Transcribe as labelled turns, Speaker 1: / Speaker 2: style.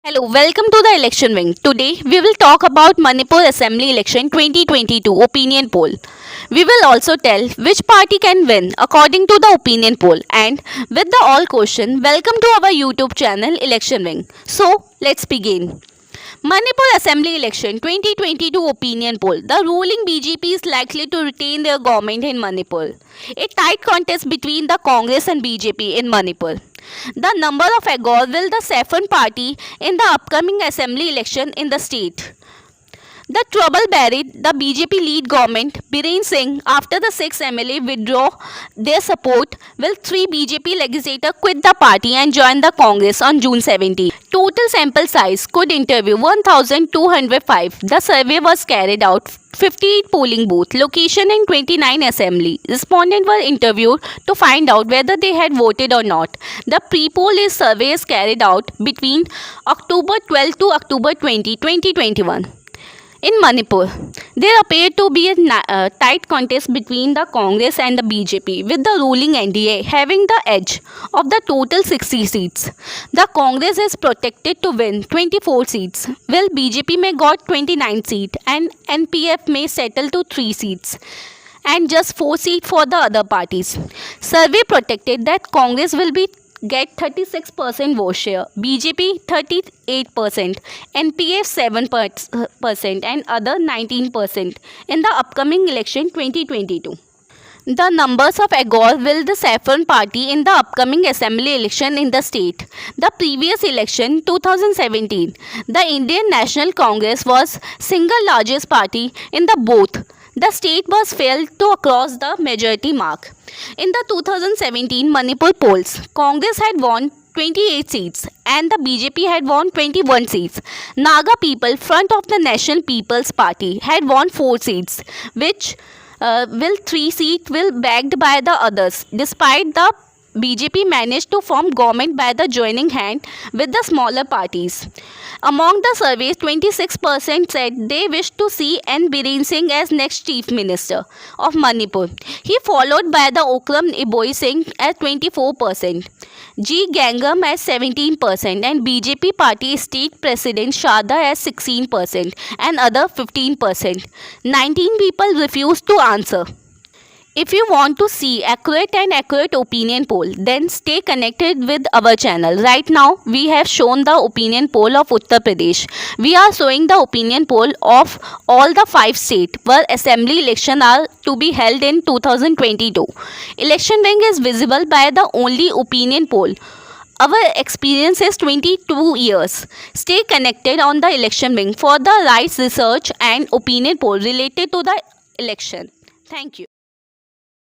Speaker 1: Hello, welcome to the election wing. Today we will talk about Manipur Assembly Election 2022 opinion poll. We will also tell which party can win according to the opinion poll. And with the all question, welcome to our YouTube channel Election Wing. So let's begin. Manipur Assembly Election 2022 opinion poll. The ruling BJP is likely to retain their government in Manipur. A tight contest between the Congress and BJP in Manipur. The number of Agor will the Saffron party in the upcoming assembly election in the state. The trouble buried the BJP lead government, Biren Singh, after the 6 MLA withdraw their support, will 3 BJP legislators quit the party and join the Congress on June 17. Total sample size could interview 1,205. The survey was carried out 58 polling booth location in 29 assembly. Respondents were interviewed to find out whether they had voted or not. The pre-poll survey is carried out between October 12 to October 20, 2021. In Manipur, there appeared to be a tight contest between the Congress and the BJP, with the ruling NDA having the edge of the total 60 seats. The Congress is projected to win 24 seats, while BJP may got 29 seats and NPF may settle to 3 seats and just 4 seats for the other parties. Survey projected that Congress will get 36% vote share, BJP 38%, NPF 7% and other 19% in the upcoming election 2022. The numbers of Agor will the Saffron party in the upcoming assembly election in the state. The previous election 2017, the Indian National Congress was single largest party in the both. The state was failed to cross the majority mark. In the 2017 Manipur polls, Congress had won 28 seats and the BJP had won 21 seats. Naga people, front of the National People's Party, had won 4 seats, which will 3 seats will backed by the others. Despite the BJP managed to form government by the joining hand with the smaller parties. Among the surveys, 26% said they wish to see N. Biren Singh as next Chief Minister of Manipur. He followed by the Okram Iboi Singh at 24%, G. Gangam as 17% and BJP Party State President Sharda as 16% and other 15%. 19 people refused to answer. If you want to see accurate opinion poll, then stay connected with our channel. Right now, we have shown the opinion poll of Uttar Pradesh. We are showing the opinion poll of all the 5 states where assembly elections are to be held in 2022. Election Wing is visible by the only opinion poll. Our experience is 22 years. Stay connected on the Election Wing for the right research and opinion poll related to the election. Thank you.